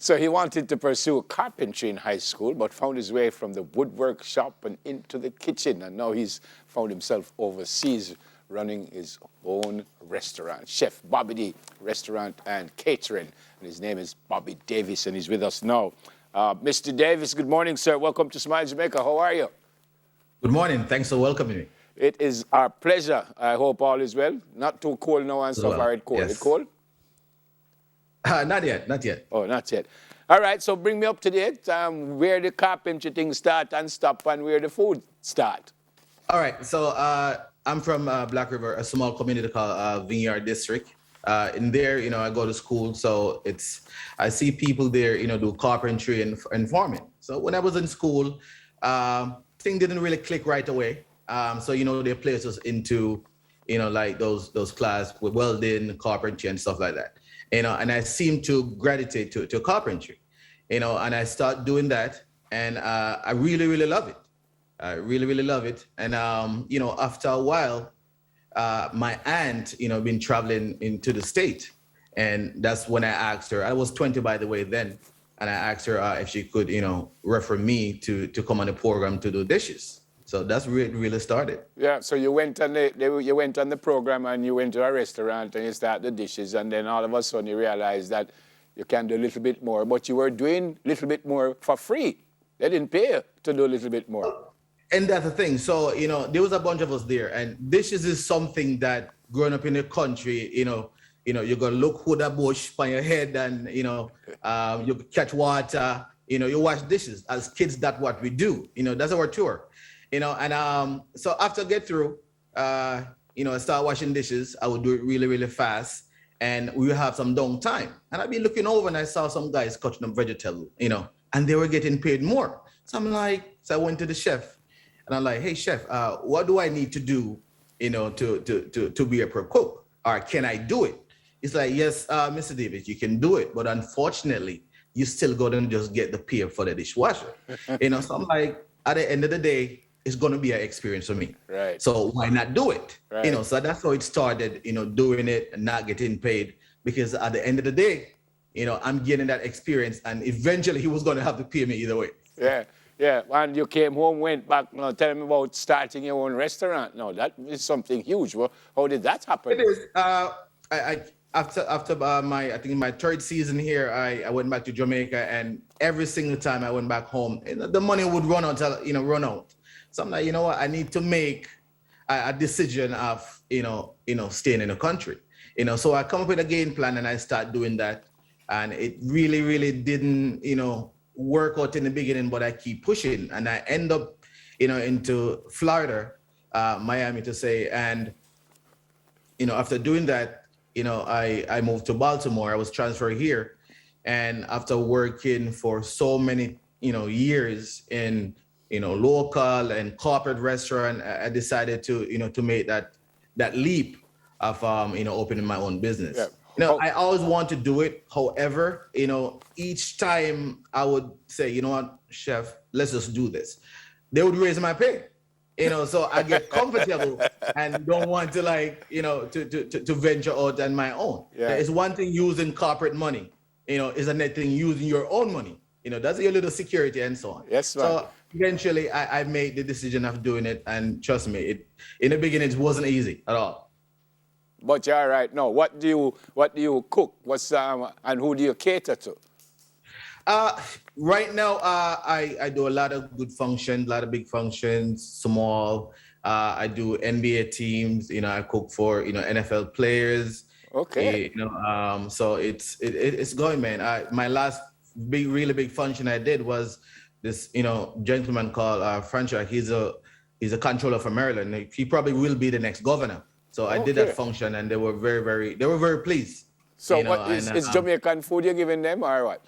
So he wanted to pursue carpentry in high school, but found his way from the woodwork shop and into the kitchen. And now he's found himself overseas running his own restaurant. Chef Bobby D, restaurant and catering. And his name is Bobby Davis, and he's with us now. Mr. Davis, good morning, sir. Welcome to Smile Jamaica. How are you? Good morning. Thanks for welcoming me. It is our pleasure. I hope all is well. Not too cold now and stuff. Well, Are it cold? yes. It cold? Not yet, not yet. Oh, not yet. All right, so bring me up to date. Where the carpentry things start and stop, and where the food start. All right, so I'm from Black River, a small community called Vineyard District. In there, I go to school, so I see people there, do carpentry and farming. So when I was in school, thing didn't really click right away. So they placed us into, like those class with welding, carpentry, and stuff like that. And I seem to gravitate to carpentry, and I start doing that, and I really, really love it. I really, really love it. And, after a while, my aunt, been traveling into the state, and that's when I asked her, I was 20, by the way, then. And I asked her if she could, refer me to come on the program to do dishes. So that's where it really started. Yeah, so you went on the program and you went to a restaurant and you started the dishes, and then all of a sudden you realized that you can do a little bit more, but you were doing a little bit more for free. They didn't pay you to do a little bit more. And that's the thing. So, there was a bunch of us there, and dishes is something that growing up in the country, you're gonna look who that bush on your head, and you catch water, you wash dishes. As kids, that's what we do. That's our tour. And so after I get through, I start washing dishes. I would do it really, really fast, and we would have some downtime. And I'd be looking over, and I saw some guys cutting up vegetable, and they were getting paid more. So I went to the chef, and I'm like, hey chef, what do I need to do, to be a pro cook, or can I do it? It's like, yes, Mr. Davis, you can do it, but unfortunately, you still got to just get the pay for the dishwasher. So I'm like, at the end of the day, it's going to be an experience for me. Right. So why not do it? Right. So that's how it started, doing it and not getting paid, because at the end of the day, I'm getting that experience, and eventually he was going to have to pay me either way. Yeah. Yeah, and you came home, went back, tell me about starting your own restaurant. No, that is something huge. Well, how did that happen? It is. After my third season here, I went back to Jamaica, and every single time I went back home, the money would run out. Run out. So I'm like, what? I need to make a decision of staying in the country. So I come up with a game plan, and I start doing that, and it really, really didn't work out in the beginning, but I keep pushing, and I end up into Florida, Miami to say, and after doing that, I moved to Baltimore. I was transferred here, and after working for so many years in local and corporate restaurant, I decided to make that leap of opening my own business. Yeah. I always want to do it. However, each time I would say, what, chef, let's just do this. They would raise my pay. So I get comfortable and don't want to to venture out on my own. Yeah. It's one thing using corporate money, is another thing using your own money. That's your little security and so on. Yes, man. So eventually I made the decision of doing it, and trust me, in the beginning it wasn't easy at all. But you're all right now. What do you cook? And who do you cater to? Right now, I do a lot of good functions, a lot of big functions, small. I do NBA teams. I cook for NFL players. Okay. So it's going, man. My last really big function I did was this gentleman called Franchise. He's a controller from Maryland. He probably will be the next governor. So I did that function, and they were very pleased. So what is Jamaican food you're giving them, or what?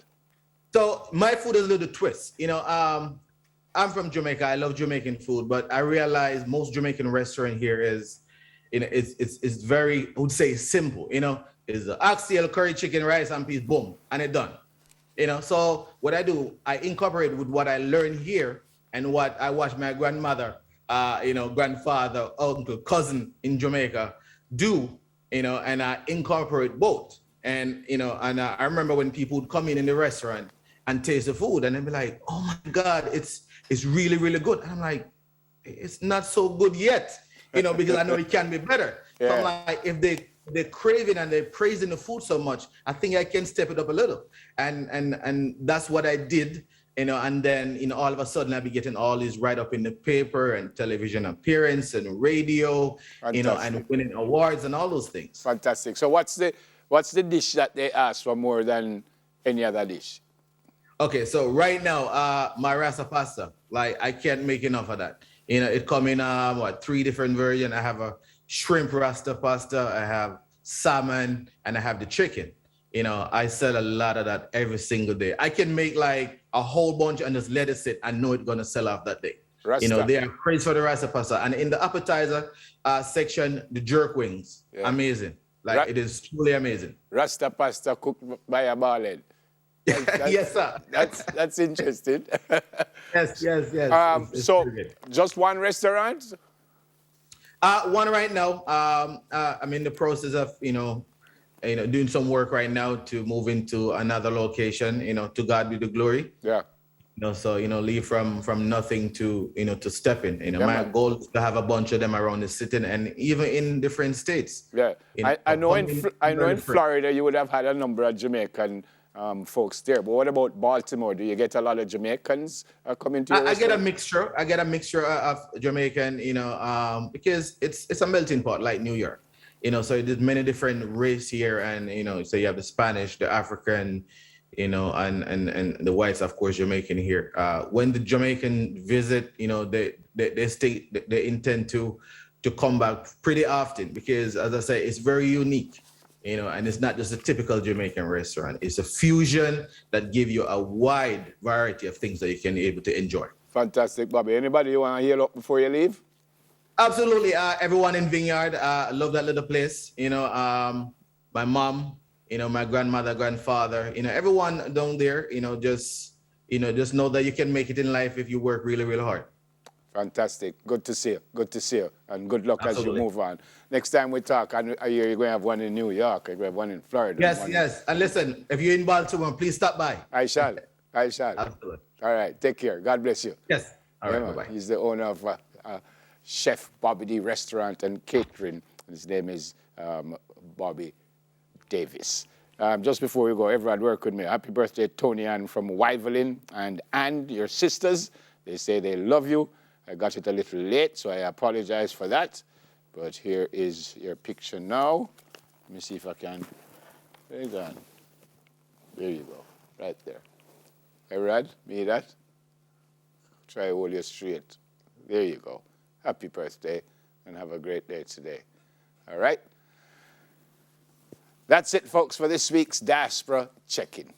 So my food is a little twist. I'm from Jamaica. I love Jamaican food, but I realize most Jamaican restaurant here is, it's very, I would say, simple. Is oxtail, curry, chicken, rice, and peas, boom, and it's done. So what I do, I incorporate with what I learned here and what I watched my grandmother, grandfather, uncle, cousin in Jamaica do, and I incorporate both. And, I remember when people would come in the restaurant and taste the food and they'd be like, oh my God, it's really, really good. And I'm like, it's not so good yet, because I know it can be better. So I'm Yeah. like, if they're craving and they're praising the food so much, I think I can step it up a little. And that's what I did, and then, all of a sudden I'll be getting all these right up in the paper and television appearance and radio, and Fantastic. winning awards and all those things. Fantastic. So what's the dish that they ask for more than any other dish? Okay, so right now, my rasa pasta, like I can't make enough of that. It come in three different versions. I have a shrimp rasta pasta, I have salmon, and I have the chicken. I sell a lot of that every single day. I can make like a whole bunch and just let it sit. I know it's gonna sell off that day. Rasta. They are praised for the rasta pasta. And in the appetizer section, the jerk wings, Yeah. amazing. Like it is truly amazing. Rasta pasta cooked by a ballhead. Yes, sir. That's interesting. Yes. It's So pretty good. just one restaurant? One right now. I'm in the process of doing some work right now to move into another location. To God be the glory. Yeah. So leave from nothing to to stepping. Yeah, My man. goal is to have a bunch of them around the city and even in different states. Yeah. I know in Florida you would have had a number of Jamaican folks there. But what about Baltimore? Do you get a lot of Jamaicans coming to your I get a restaurant? mixture. I get a mixture of Jamaican, because it's a melting pot like New York. So there's many different race here, and so you have the Spanish, the African, and the whites, of course, Jamaican here. When the Jamaican visit, they intend to come back pretty often because, as I say, it's very unique. And it's not just a typical Jamaican restaurant. It's a fusion that give you a wide variety of things that you can be able to enjoy. Fantastic, Bobby. Anybody you want to hear up before you leave? Absolutely. Everyone in Vineyard, love that little place. My mom, my grandmother, grandfather, everyone down there, just know that you can make it in life if you work really, really hard. Fantastic. Good to see you. Good to see you. And good luck Absolutely. as you move on. Next time we talk, I hear you're going to have one in New York. You're going to have one in Florida. Yes. And listen, if you're in Baltimore, please stop by. I shall. Absolutely. All right. Take care. God bless you. Yes. All right. man. Bye-bye. He's the owner of Chef Bobby D Restaurant and Catering. His name is Bobby Davis. Just before we go, everyone work with me. Happy birthday, Tony Ann from Wyverlin and your sisters. They say they love you. I got it a little late, so I apologize for that. But here is your picture now. Let me see if I can. There you go. There you go. Right there. Hey, Rad, me that? Try to hold you straight. There you go. Happy birthday, and have a great day today. All right? That's it, folks, for this week's Diaspora Check-In.